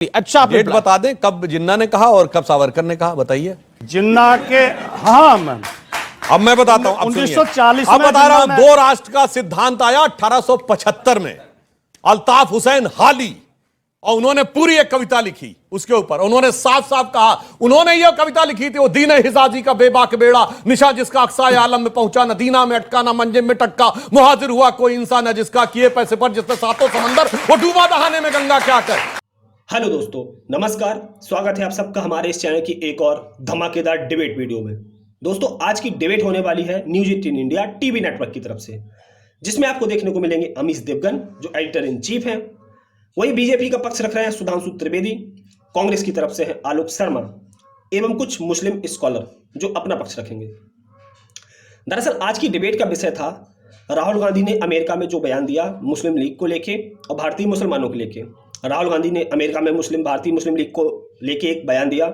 अच्छा, डेट बता दें कब जिन्ना ने कहा और कब सावरकर ने कहा, बताइए। जिन्ना के, हाँ मैम, अब मैं बताता हूं, 1940 अब में बता रहा हूं, जिन्ना दो राष्ट्र का सिद्धांत आया 1875 में, अल्ताफ हुसैन हाली, और उन्होंने पूरी एक कविता लिखी उसके ऊपर। उन्होंने साफ साफ कहा, उन्होंने ये कविता लिखी थी, वो दीन हिजाजी का बेबाक बेड़ा, निशा जिसका अक्साए आलम में पहुंचा, न दीना में अटका न मंजिल में टक्का, मुहाजिर हुआ कोई इंसान है जिसका किए पैसे पर, जिसने सातों समंदर वो डूबा दहाने में गंगा क्या कर। हेलो दोस्तों, नमस्कार। स्वागत है आप सबका हमारे इस चैनल की एक और धमाकेदार डिबेट वीडियो में। दोस्तों, आज की डिबेट होने वाली है न्यूज 18 इंडिया टीवी नेटवर्क की तरफ से, जिसमें आपको देखने को मिलेंगे अमीश देवगन जो एडिटर इन चीफ हैं, वही बीजेपी का पक्ष रख रहे हैं सुधांशु त्रिवेदी, कांग्रेस की तरफ से है आलोक शर्मा, एवं कुछ मुस्लिम स्कॉलर जो अपना पक्ष रखेंगे। दरअसल आज की डिबेट का विषय था राहुल गांधी ने अमेरिका में जो बयान दिया मुस्लिम लीग को लेके और भारतीय मुसलमानों को लेके। राहुल गांधी ने अमेरिका में भारतीय मुस्लिम लीग को लेके एक बयान दिया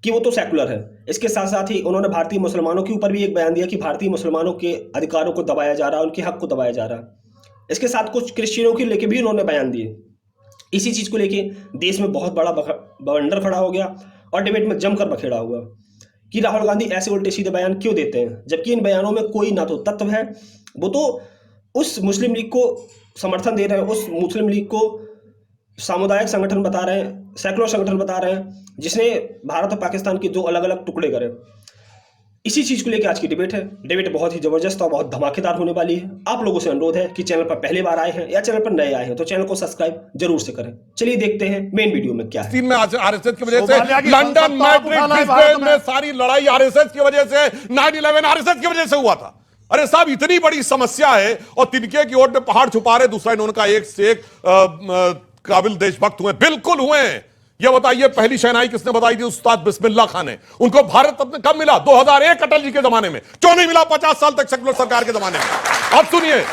कि वो तो सेकुलर है। इसके साथ साथ ही उन्होंने भारतीय मुसलमानों के ऊपर भी एक बयान दिया कि भारतीय मुसलमानों के अधिकारों को दबाया जा रहा है, उनके हक को दबाया जा रहा है। इसके साथ कुछ क्रिश्चियनों के लेके भी उन्होंने बयान दिए। इसी चीज़ को लेके देश में बहुत बड़ा बवंडर खड़ा हो गया और डिबेट में जमकर बखेड़ा हुआ कि राहुल गांधी ऐसे उल्टे सीधे बयान क्यों देते हैं, जबकि इन बयानों में कोई ना तो तत्व है, वो तो उस मुस्लिम लीग को समर्थन दे रहे हैं, उस मुस्लिम लीग को सामुदायिक संगठन बता रहे हैं, सेकुलर संगठन बता रहे हैं, जिसने भारत और पाकिस्तान के दो अलग अलग टुकड़े करे। इसी चीज़ को लेकर आज की डिबेट है। डिबेट बहुत ही जबरदस्त और बहुत धमाकेदार होने वाली है। आप लोगों से अनुरोध है कि चैनल पर पहली बार आए हैं या चैनल पर नए आए हैं तो चैनल को सब्सक्राइब जरूर से करें। चलिए देखते हैं मेन वीडियो में क्या है। चीन में आरएसएस की वजह से, लंदन मैड्रिड में सारी लड़ाई आरएसएस की वजह से, 9/11 आरएसएस की वजह से हुआ था। अरे साहब, इतनी बड़ी समस्या है और तिनके की ओर में पहाड़ छुपा रहे, दूसरा इन्होंने कहा एक से एक काबिल देशभक्त हुए, बिल्कुल हुए। ये बताइए पहली शहनाई किसने बताई थी? उस्ताद बिस्मिल्लाह खान ने। उनको भारत रत्न कब मिला? 2001 अटल जी के जमाने में। क्यों नहीं मिला 50 साल तक सेकुलर सरकार के जमाने में? अब सुनिए,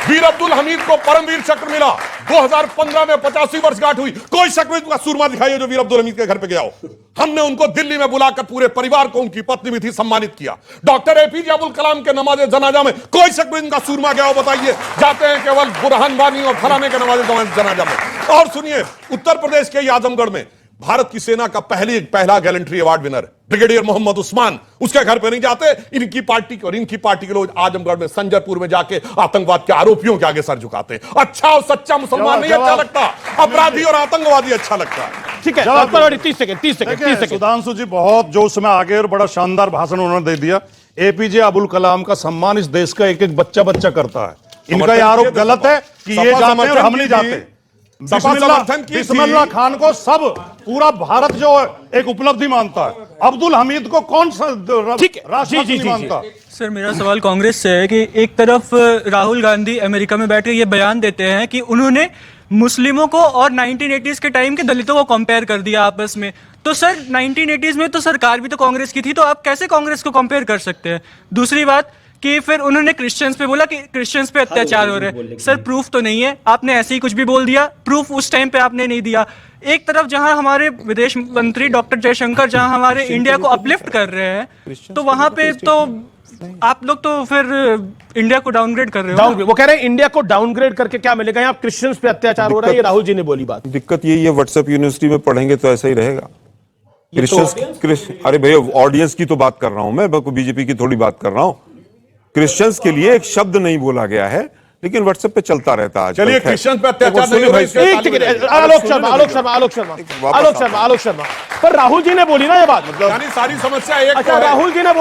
वीर अब्दुल हमीद को परमवीर चक्र मिला 2015 में, 85वीं वर्षगांठ हुई। कोई शख्स का सूरमा दिखाइए जो वीर अब्दुल हमीद के घर पे गया हो। हमने उनको दिल्ली में बुलाकर पूरे परिवार को, उनकी पत्नी भी थी, सम्मानित किया। डॉक्टर एपीजे अब्दुल कलाम के नमाज जनाजा में कोई शख्स इनका सूरमा गया हो? बताइए। जाते हैं केवल बुरहान वानी और फलाने के नमाज जनाजा में। और सुनिए, उत्तर प्रदेश के आजमगढ़ में भारत की सेना का पहला gallantry award winner brigadier Mohammad Usman, उसके घर पे नहीं जाते। इनकी पार्टी के लोग आजमगढ़ में, संजरपुर में जाके आतंकवाद के आरोपियों के आगे सर झुकाते हैं। अच्छा और सच्चा मुसलमान नहीं अच्छा लगता, अपराधी और आतंकवादी अच्छा लगता है। ठीक है, 30 सेकंड। सुधांशु जी बहुत जोश में आगे और बड़ा शानदार भाषण उन्होंने दे दिया। एपीजे अब्दुल कलाम का सम्मान इस देश का एक एक बच्चा करता है। इनका यह आरोप गलत है कि ये जाते हैं और हम नहीं जाते। बिस्मिल्लाह खान को सब पूरा भारत जो एक उपलब्धि मानता है, अब्दुल हमीद को कौन सा राष्ट्रपति नहीं मानता? सर, मेरा सवाल कांग्रेस से है कि एक तरफ राहुल गांधी अमेरिका में बैठ के ये बयान देते हैं कि उन्होंने मुस्लिमों को और 1980s के टाइम के दलितों को कंपेयर कर दिया आपस में। तो सर, 1980s में तो सरकार भी तो कांग्रेस की थी, तो आप कैसे कांग्रेस को कंपेयर कर सकते हैं? दूसरी बात कि फिर उन्होंने क्रिश्चियंस पे बोला कि क्रिश्चियंस पे अत्याचार हो रहे हैं। सर, प्रूफ तो नहीं है, आपने ऐसे ही कुछ भी बोल दिया, प्रूफ उस टाइम पे आपने नहीं दिया। एक तरफ जहां हमारे विदेश मंत्री डॉक्टर जयशंकर जहां हमारे इंडिया को अपलिफ्ट कर रहे हैं, तो वहां पे तो आप लोग तो फिर इंडिया को डाउनग्रेड कर रहे हो। वो कह रहे हैं इंडिया को डाउनग्रेड करके क्या मिलेगा? यहाँ क्रिश्चियंस पे अत्याचार हो रहा है, ये राहुल जी ने बोली बात। दिक्कत यही है, व्हाट्सएप यूनिवर्सिटी में पढ़ेंगे तो ऐसा ही रहेगा। अरे भैया, ऑडियंस की तो बात कर रहा हूं मैं, बीजेपी की थोड़ी बात कर रहा हूं। क्रिश्चियंस के लिए एक शब्द नहीं बोला गया है, लेकिन व्हाट्सएप पे चलता रहता है। चलिए, क्रिश्चियन पे अत्याचार नहीं हो रहा। आलोक शर्मा पर राहुल जी ने बोली ना ये बात, मतलब यानी सारी समस्या एक। अच्छा, राहुल जी ने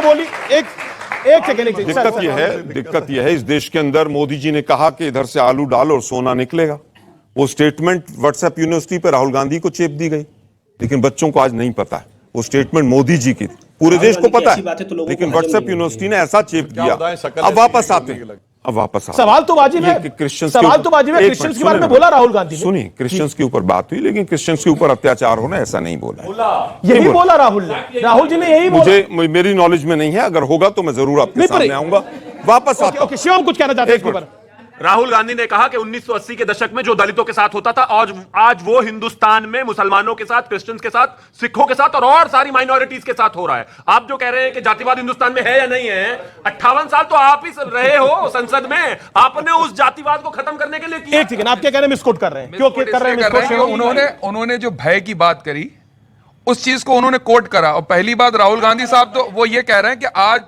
बोली एक सेकंड। दिक्कत यह है इस देश के अंदर, मोदी जी ने कहा कि इधर से आलू डाल और सोना निकलेगा। वो स्टेटमेंट व्हाट्सएप यूनिवर्सिटी पे राहुल गांधी को चेप दी गई, लेकिन बच्चों को आज नहीं पता है वो स्टेटमेंट मोदी जी की थी। पूरे देश को पता है, लेकिन व्हाट्सएप यूनिवर्सिटी ने ऐसा चेप दिया। अब वापस आते सवाल तो बाजी में क्रिश्चियंस के बारे में बोला राहुल गांधी ने। सुनिए, क्रिश्चियंस के ऊपर बात हुई, लेकिन क्रिश्चियंस के ऊपर अत्याचार होना ऐसा नहीं बोला। यही बोला राहुल जी ने, यही मुझे मेरी नॉलेज में नहीं है। अगर होगा तो मैं जरूर आपके सामने आऊंगा। वापस आता हूं। शिवम कुछ कहना चाहते हैं इसके ऊपर? राहुल गांधी ने कहा कि 1980 के दशक में जो दलितों के साथ होता था आज वो हिंदुस्तान में मुसलमानों के साथ, क्रिश्चियंस के साथ, सिखों के साथ और सारी माइनॉरिटीज के साथ हो रहा है। आप जो कह रहे हैं कि जातिवाद हिंदुस्तान में है या नहीं है, 58 साल तो आप ही रहे हो संसद में, आपने उस जातिवाद को खत्म करने के लिए किया। एक सेकंड, आप क्या कह रहे हैं? मिसकोट कर रहे हैं, क्यों कर रहे हैं? उन्होंने जो भय की बात करी उस चीज को उन्होंने कोट करा। और पहली बात, राहुल गांधी साहब तो वो ये कह रहे हैं कि आज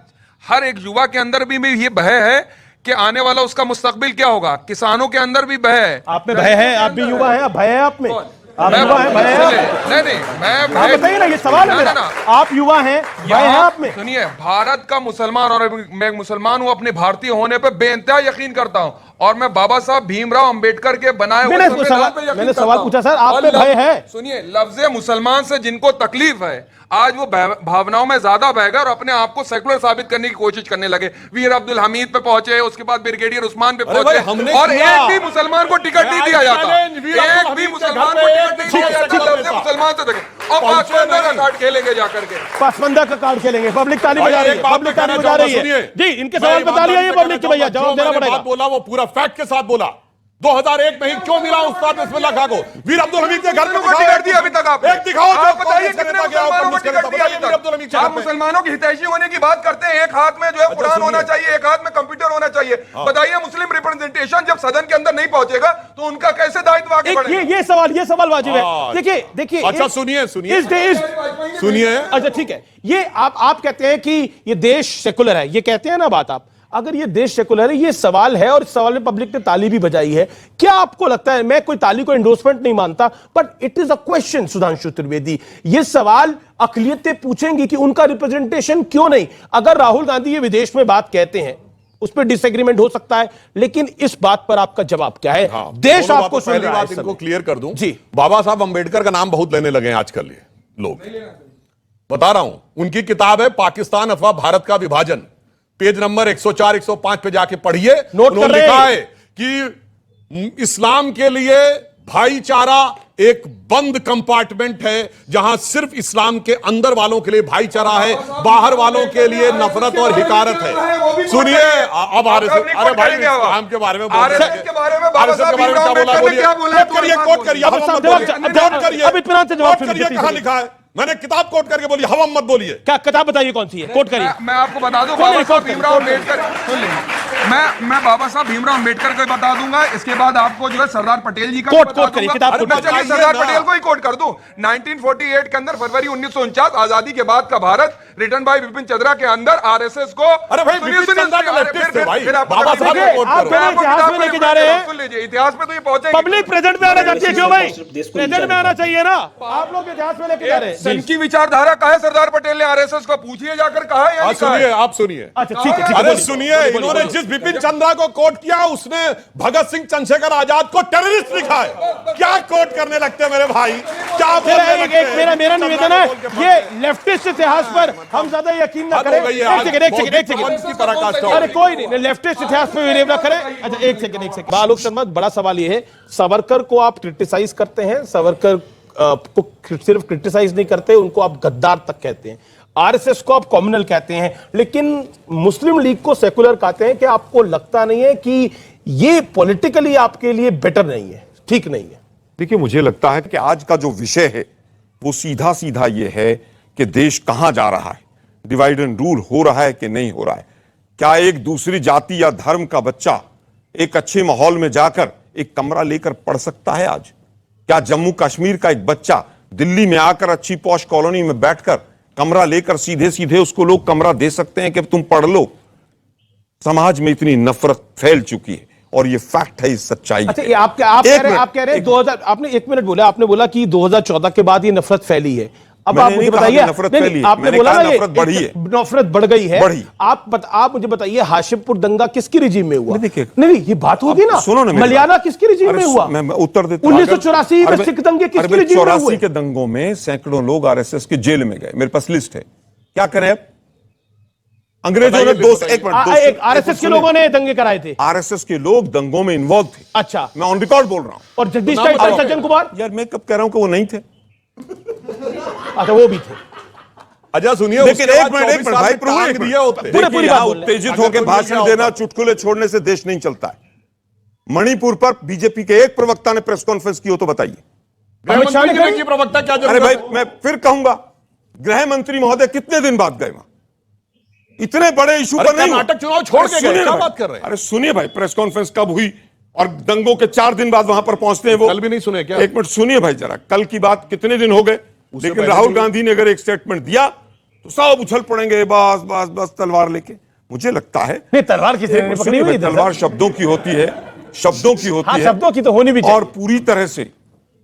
हर एक युवा के अंदर भी ये भय है कि आने वाला उसका मुस्तकबिल क्या होगा। किसानों के अंदर भी भय है। आप में भय है? आप भी युवा है, भय है आप में? आप युवा है, भय है? नहीं, मैं बताइए ना, ये सवाल है मेरा। आप युवा हैं, भय है आप में? सुनिए, भारत का मुसलमान और मैं मुसलमान हूं, अपने भारतीय होने पे बेइंतहा यकीन करता हूं और मैं बाबा साहब भीमराव अंबेडकर के बनाए हुए संविधान पे यकीन मैंने करता सवाल हूं। पूछा सर, आप में भय है? सुनिए, लफ्ज़ मुसलमान से जिनको तकलीफ है आज वो भावनाओं में ज्यादा बह गए और अपने आप को सेकुलर साबित करने की कोशिश करने लगे। वीर अब्दुल हमीद पे पहुंचे, उसके बाद ब्रिगेडियर उस्मान पे पहुंचे और एक भी मुसलमान को टिकट नहीं दिया जाता। एक भी मुसलमान को टिकट नहीं दिया जाता। लफ्ज़ मुसलमान से देखें और पासवान का कार्ड खेलेंगे जाकर के, पासवांदा का कार्ड खेलेंगे। पब्लिक ताली बजा रही है, पब्लिक ताली बजा रही है। जी, इनके सवाल पे ताली आई है पब्लिक की। भैया जवाब देना पड़ेगा। बोला वो पूरा फैक्ट के साथ बोला। 2001 में ही क्यों मिला उस्ताद बिस्मिल्लाह खां को? वीर अब्दुल हमीद के घर में टिकट दिया अभी तक आप? एक दिखाओ जो बताइए कितने मुसलमानों को टिकट दिया अभी तक? आप मुसलमानों की हितैषी होने की बात करते हैं, एक हाथ में जो है कुरान होना चाहिए, एक हाथ में कंप्यूटर होना चाहिए। बताइए, मुस्लिम रिप्रेजेंटेशन जब सदन के अंदर नहीं पहुंचेगा तो उनका कैसे दायित्व आगे बढ़ेगा? ये सवाल वाजिब है। देखिए अच्छा सुनिए सुनिए। अच्छा ठीक है, ये आप कहते हैं कि ये देश सेकुलर है, ये कहते हैं ना बात आप। अगर ये देश सेकुलर है, ये सवाल है और इस सवाल में पब्लिक ने ताली भी बजाई है। क्या आपको लगता है, मैं कोई ताली को एंडोर्समेंट नहीं मानता, but it is a question Sudhanshu Trivedi, ये सवाल अकलियतें पूछेंगी कि उनका रिप्रेजेंटेशन क्यों नहीं? अगर राहुल गांधी ये विदेश में बात कहते हैं, उस पर डिसएग्रीमेंट हो सकता है, लेकिन इस बात पर आपका जवाब क्या है? देश आपको सुन रहा है। बात इनको क्लियर कर दूं जी, बाबा साहब अंबेडकर का नाम बहुत लेने लगे हैं आजकल ये लोग। बता रहा हूं, उनकी किताब है पाकिस्तान अथवा भारत का विभाजन, पेज नंबर 104 105 पे जाके पढ़िए। उन्होंने लिखा है कि इस्लाम के लिए भाईचारा एक बंद कंपार्टमेंट है जहां सिर्फ इस्लाम के अंदर वालों के लिए भाईचारा है, बाहर वालों के लिए नफरत और हिकारत है। सुनिए, अब आरएसएस, अरे भाई इस्लाम के बारे में आरएसएस के बारे में बाबा साहब क्या बोला? कोट करिए, कहां लिखा है? मैंने किताब कोट करके बोली, हवा मत बोलिए। क्या किताब बताइए कौन सी है? कोट करिए। मैं आपको बता दूं, बाबा साहब भीमराव अम्बेडकर, सुन लीजिए, मैं बाबा साहब भीमराव अम्बेडकर को बता दूंगा। इसके बाद आपको जो है सरदार पटेल जी का कोट करिए, किताब कोट करिए। चलिए सरदार पटेल को ही कोट कर दूं। 1948 के अंदर फरवरी 1949 आजादी के बाद का भारत, रिटन बाय विपिन चंद्रा के अंदर आरएसएस को, अरे भाई विपिन चंद्रा का लेफ्टिस्ट है भाई, बाबा साहब को कोट करो। इतिहास में लेके जा रहे हैं। सुन लीजिए, इतिहास में तो ये पहुंचे। पब्लिक प्रेजेंट में आना चाहती है क्यों भाई? प्रेजेंट में आना चाहिए ना। आप लोग इतिहास में लेके जा रहे हैं। सन की विचारधारा कहा है सरदार पटेल ने आरएसएस को? पूछिए जाकर, कहा है या सुनिए, आप सुनिए। अच्छा ठीक है, अरे सुनिए, इन्होंने जिस विपिन चंद्रा को कोट किया उसने भगत सिंह चंद्रशेखर आजाद को टेररिस्ट लिखा है। क्या कोट करने लगते हैं मेरे भाई? क्या मेरा निवेदन है, ये लेफ्टिस्ट इतिहास पर हम ज्यादा यकीन न करें। एक सेकंड, अरे कोई नहीं, लेफ्टिस्ट इतिहास पे बिलीव न करें। अच्छा एक सेकंड। आलोक शर्मा, बड़ा सवाल ये है, सावरकर को आप क्रिटिसाइज करते हैं, सावरकर को सिर्फ क्रिटिसाइज नहीं करते, उनको आप गद्दार तक कहते हैं, आरएसएस को आप कम्युनल कहते हैं, लेकिन मुस्लिम लीग को सेकुलर कहते हैं। कि आपको लगता नहीं है कि ये पॉलिटिकली आपके लिए बेटर नहीं है, ठीक नहीं है? देखिए, मुझे लगता है कि आज का जो विषय है वो सीधा सीधा ये है कि देश कहां जा रहा है, डिवाइड एंड रूल हो रहा है कि नहीं हो रहा है। क्या एक दूसरी जाति या धर्म का बच्चा एक अच्छे माहौल में जाकर एक कमरा लेकर पढ़ सकता है आज? क्या जम्मू कश्मीर का एक बच्चा दिल्ली में आकर अच्छी पॉश कॉलोनी में बैठकर कमरा लेकर सीधे सीधे उसको लोग कमरा दे सकते हैं कि तुम पढ़ लो? समाज में इतनी नफरत फैल चुकी है और ये फैक्ट है, इस सच्चाई। अच्छा, ये आप कह रहे हैं 2000, आपने 1 मिनट बोला, आपने बोला कि 2014 के बाद ये नफरत फैली है। अब आप मुझे बताइए, आपने बोला ना नफरत बढ़ी है, नफरत बढ़ गई है। आप मुझे बताइए, हाशिमपुर दंगा किसकी रिजीम में हुआ? नहीं, ये बात होगी ना, सुनो ना, मलियाना किसकी रिजीम में हुआ? मैं उत्तर देता हूं। 1984 में सिख दंगे किसकी रिजीम में हुए? 84 के दंगों में सैकड़ों लोग आरएसएस के जेल में गए, मेरे पास लिस्ट है। क्या करें अब? अंग्रेजों ने आरएसएस के लोगों ने दंगे कराए थे। आरएसएस के लोग दंगों में इन्वॉल्व थे। अच्छा, मैं ऑन रिकॉर्ड बोल रहा हूं। और जगदीश टाइटल, सज्जन कुमार? यार मैं कब कह रहा हूं कि वो नहीं थे? अच्छा, वो भी थे। अच्छा सुनिए, लेकिन एक मिनट भाई, पूरी बात उत्तेजित होकर भाषण देना, चुटकुले छोड़ने से देश नहीं चलता है। मणिपुर पर बीजेपी के एक प्रवक्ता ने प्रेस कॉन्फ्रेंस की हो तो बताइए। अमित शाह ने गृह मंत्री की प्रवक्ता क्या अरे जरूरत भाई, है? मैं फिर कहूंगा, गृह मंत्री महोदय कितने दिन बाद गए वहां? इतने बड़े इशू अरे पर नहीं कर्नाटक हुआ। चुनाव छोड़ अरे के गए, सुनिए क्या भाई, बात कर रहे हैं? अरे सुनिए भाई, प्रेस कॉन्फ्रेंस कब हुई और दंगों के 4 दिन बाद वहां पर पहुंचते हैं वो। कल भी नहीं सुने क्या? एक मिनट सुनिए भाई जरा, कल की बात कितने दिन हो गए, लेकिन पहले राहुल भी- गांधी ने अगर एक स्टेटमेंट दिया तो सब उछल पड़ेंगे, बस बस बस तलवार लेके। मुझे लगता है नहीं, तलवार किसी ने नहीं पकड़ी सुनिए हुई भाई, इधर। तलवार शब्दों की होती है, शब्दों की होती हाँ, है, शब्दों की तो होनी भी चाहिए। और पूरी तरह से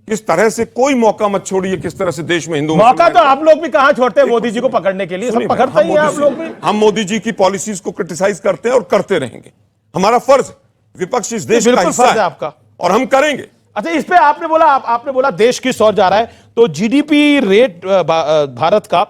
किस तरह से कोई मौका मत छोड़िए, किस तरह से देश में हिंदू मौका मुसलमान- तो आप लोग भी कहां छोड़ते हैं मोदी जी को पकड़ने के लिए, सब सुनिए भाई, पकड़ते ही हैं आप लोग भी। हम मोदी जी की पॉलिसीज को क्रिटिसाइज करते हैं और करते रहेंगे, हमारा फर्ज है। विपक्ष इस देश का बिल्कुल हिस्सा फर्ज है आपका। और हम करेंगे। अच्छा, इस पे आपने बोला आपने बोला देश किस ओर जा रहा है, तो जीडीपी रेट भारत का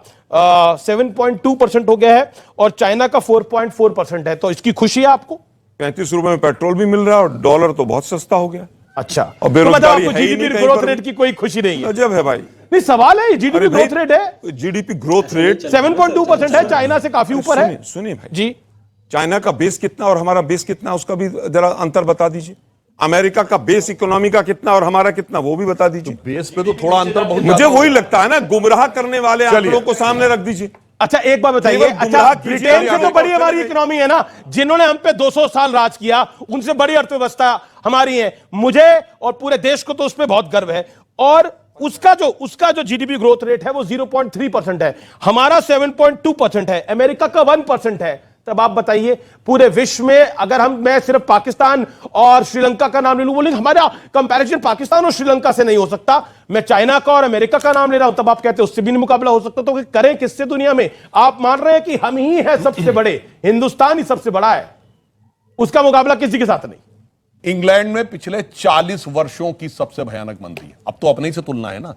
7.2% हो गया है और चाइना का 4.4% है, तो इसकी खुशी है आपको? 35 रुपए में पेट्रोल भी मिल रहा है और डॉलर तो बहुत सस्ता हो गया। अच्छा, और तो मतलब बेरोजगारी आपको है ही जीडीपी नहीं कहीं ग्रोथ पर रेट की कोई खुशी नहीं है? गजब है भाई। नहीं, सवाल है, जीडीपी ग्रोथ रेट है जीडीपी ग्रोथ रेट 7.2% है, चाइना से काफी ऊपर है। सुनिए भाई जी, चाइना का बेस कितना और हमारा बेस कितना, उसका भी जरा अंतर बता दीजिए। अमेरिका का बेस इकोनॉमी का कितना और हमारा कितना, वो भी बता दीजिए। बेस पे तो थोड़ा अंतर बहुत मुझे ज्यादा वही लगता है ना, गुमराह करने वाले आंकड़ों को सामने रख दीजिए। अच्छा एक बात बताइए, केवल अच्छा गुमराह कीजिए ब्रिटेन से तो आगे बड़ी बढ़ते हमारी रहिए। इकोनॉमी है ना, जिन्होंने हम पे 200 साल राज किया, उनसे बड़ी अर्थव्यवस्था हमारी है। मुझे और पूरे देश को तो उस पर बहुत गर्व है। और उसका जो जीडीपी ग्रोथ रेट है वो 0.3% है, हमारा 7.2% है, अमेरिका का 1% है। तब आप बताइए, पूरे विश्व में अगर मैं सिर्फ पाकिस्तान और श्रीलंका का नाम ले लूं, बोलेंगे हमारा कंपैरिजन पाकिस्तान और श्रीलंका से नहीं हो सकता, मैं चाइना का और अमेरिका का नाम ले रहा हूं, तब आप कहते हैं उससे भी नहीं मुकाबला हो सकता। तो करें किससे दुनिया में? आप मान रहे हैं कि हम ही हैं सबसे बड़े, हिंदुस्तान ही सबसे बड़ा है, उसका मुकाबला किसी के साथ नहीं। इंग्लैंड में पिछले 40 वर्षों की सबसे भयानक मंदी है, अब तो अपने ही से तुलना है ना।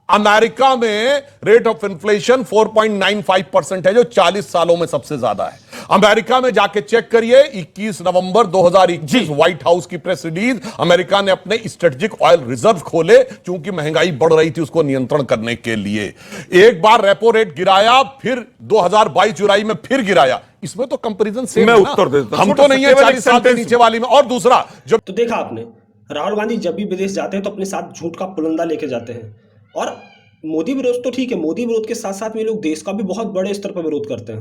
अमेरिका में रेट ऑफ इन्फ्लेशन 4.95% है, जो 40 सालों में सबसे ज्यादा है। अमेरिका में जाके चेक करिए, 21 नवंबर 2021 व्हाइट हाउस की प्रेस रिलीज, अमेरिका ने अपने स्ट्रेटेजिक ऑयल रिजर्व खोले, क्योंकि महंगाई बढ़ रही थी, उसको नियंत्रण करने के लिए। एक बार रेपो रेट गिराया, फिर 2022 जुलाई में फिर गिराया। इसमें तो कंपैरिजन सेम मैं है ना। उत्तर देता हूं। हम तो नहीं है 40 साल के नीचे वाली में। और दूसरा, जब तो देखा आपने, राहुल गांधी जब भी विदेश जाते हैं तो अपने साथ झूठ का पुलंदा लेके जाते हैं। और मोदी विरोध तो ठीक है, मोदी विरोध के साथ साथ में लोग देश का भी बहुत बड़े स्तर पर विरोध करते हैं।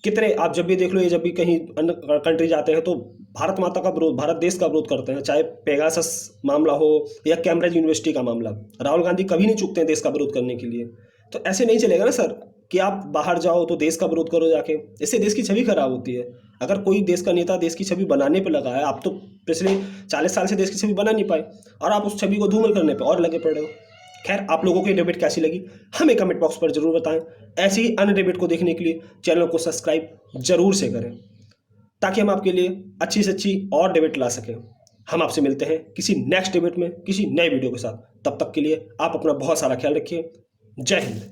कितने आप जब भी देख लो, ये जब भी कहीं अन्य कंट्री जाते हैं तो भारत माता का विरोध, भारत देश का विरोध करते हैं, चाहे पेगासस मामला हो या कैम्ब्रिज यूनिवर्सिटी का मामला। राहुल गांधी कभी नहीं चूकते हैं देश का विरोध करने के लिए। तो ऐसे नहीं चलेगा ना सर कि आप बाहर जाओ तो देश का विरोध करो जाके, इससे देश की छवि खराब होती है। अगर कोई देश का नेता देश की छवि बनाने पे लगा है, आप तो पिछले 40 साल से देश की छवि बना नहीं पाए और आप उस छवि को धूमिल करने पे और लगे पड़े हो। खैर, आप लोगों को ये डिबेट कैसी लगी हमें कमेंट बॉक्स पर जरूर बताएं। ऐसी ही अन्य डिबेट को देखने के लिए चैनल को सब्सक्राइब जरूर से करें, ताकि हम आपके लिए अच्छी से अच्छी और डिबेट ला सकें। हम आपसे मिलते हैं किसी नेक्स्ट डिबेट में, किसी नए वीडियो के साथ। तब तक के लिए आप अपना बहुत सारा ख्याल रखिए। जय हिंद।